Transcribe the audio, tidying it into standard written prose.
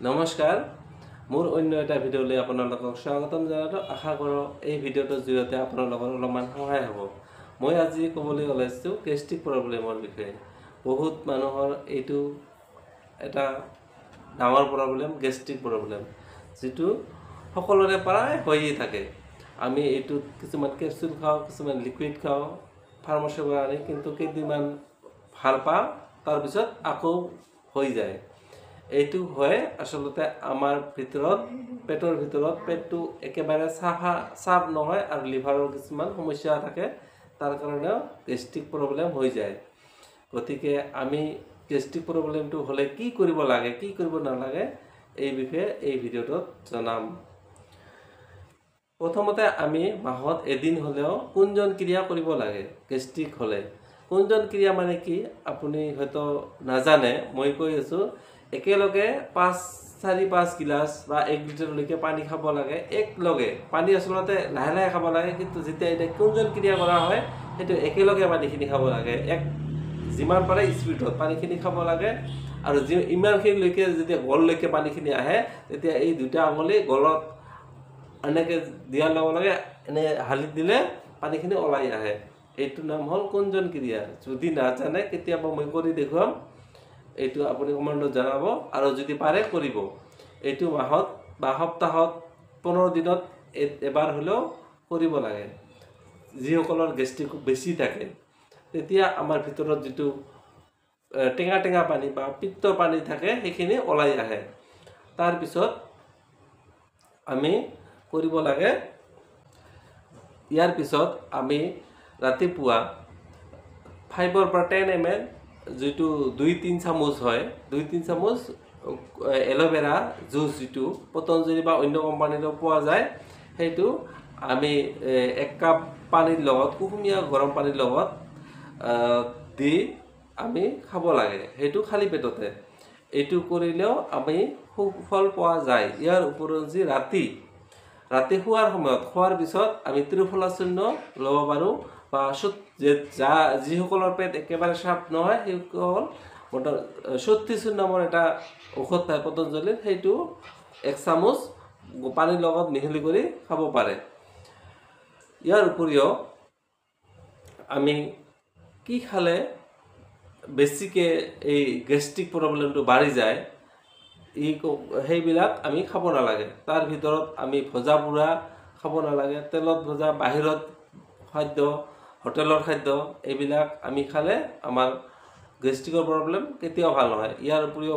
নমস্কাৰ মোৰ অন্য এটা ভিডিঅ'লৈ আপোনালোকক স্বাগতম জনালোঁ। আশা কৰোঁ এই ভিডিঅ'টোৰ জৰিয়তে আপোনালোকৰ অলপমান সহায় হ'ব। মই আজি ক'বলৈ ওলাইছোঁ গেষ্ট্ৰিক প্ৰব্লেমৰ বিষয়ে। বহুত মানুহৰ এইটো এটা ডাঙৰ প্ৰব্লেম, গেষ্ট্ৰিক প্ৰব্লেম, যিটো সকলোৰে প্ৰায় হৈয়ে থাকে। আমি এইটোত কিছুমান কেপচুল খাওঁ, কিছুমান লিকুইড খাওঁ ফাৰ্মাচীৰ পৰা আনি, কিন্তু কেইদিনমান ভাল পাওঁ, তাৰপিছত আকৌ হৈ যায়। এইটো হয় আচলতে আমাৰ ভিতৰত, পেটৰ ভিতৰত পেটটো একেবাৰে চাফ নহয় আৰু লিভাৰৰ কিছুমান সমস্যা থাকে, তাৰ কাৰণেও গেষ্ট্ৰিক প্ৰব্লেম হৈ যায়। গতিকে আমি গেষ্ট্ৰিক প্ৰব্লেমটো হ'লে কি কৰিব লাগে, কি কৰিব নালাগে, এই বিষয়ে এই ভিডিঅ'টোত জনাম। প্ৰথমতে আমি মাহত এদিন হ'লেও কুঞ্জন ক্ৰিয়া কৰিব লাগে। গেষ্ট্ৰিক হ'লে কুঞ্জন ক্ৰিয়া মানে কি আপুনি হয়তো নাজানে, মই কৈ আছোঁ। একেলগে 4-5 গিলাচ বা 1 লিটাৰলৈকে পানী খাব লাগে। একলগে পানী আচলতে লাহে লাহে খাব লাগে, কিন্তু যেতিয়া এতিয়া কুঞ্জন ক্ৰিয়া কৰা হয় সেইটো একেলগে পানীখিনি খাব লাগে। যিমান পাৰে স্পীডত পানীখিনি খাব লাগে। আৰু ইমানখিনিলৈকে যেতিয়া গললৈকে পানীখিনি আহে, তেতিয়া এই দুটা আঙুলি গলত এনেকৈ দিয়াৰ লগে লগে এনে হালিত দিলে পানীখিনি ওলাই আহে। এইটো নাম হ'ল কুঞ্জন ক্ৰিয়া। যদি নাজানে কেতিয়াবা মই কৰি দেখুৱাম, এইটো আপুনি কমেণ্টত জনাব, আৰু যদি পাৰে কৰিব। এইটো মাহত বা সপ্তাহত 15 দিনত এবাৰ হ'লেও কৰিব লাগে। যিসকলৰ গেষ্ট্ৰিক বেছি থাকে, তেতিয়া আমাৰ ভিতৰত যিটো টেঙা টেঙা পানী বা পিত্ত পানী থাকে, সেইখিনি ওলাই আহে। তাৰপিছত আমি কৰিব লাগে, ইয়াৰ পিছত আমি ৰাতিপুৱা 5 পৰা 10 ml, যিটো 2-3 চামুচ হয়, 2-3 চামুচ এল'ভেৰা জুচ, যিটো পতঞ্জলি বা অন্য কোম্পানীৰো পোৱা যায়, সেইটো আমি 1 কাপ পানীৰ লগত, কুহুমীয়া গৰম পানীৰ লগত দি আমি খাব লাগে। সেইটো খালী পেটতে। এইটো কৰিলেও আমি সুফল পোৱা যায়। ইয়াৰ উপৰিঞ্চি ৰাতি শোৱাৰ সময়ত, খোৱাৰ পিছত আমি ত্ৰিফলা চূৰ্ণ ল'ব পাৰোঁ, বা যিসকলৰ পেট একেবাৰে চাফ নহয় সেইসকল শক্তিচূৰ্ণ নামৰ এটা ঔষধ পায় পতঞ্জলিৰ, সেইটো 1 চামুচ পানীৰ লগত মিহলি কৰি খাব পাৰে। ইয়াৰ উপৰিও আমি কি খালে বেছিকৈ এই গেষ্ট্ৰিক প্ৰব্লেমটো বাঢ়ি যায়, সেইবিলাক আমি খাব নালাগে। তাৰ ভিতৰত আমি ভজা পোৰা খাব নালাগে, তেলত ভজা বাহিৰত খাদ্য, হোটেলৰ খাদ্য, এইবিলাক আমি খালে আমাৰ গেষ্ট্ৰিকৰ প্ৰব্লেম কেতিয়াও ভাল নহয়। ইয়াৰ উপৰিও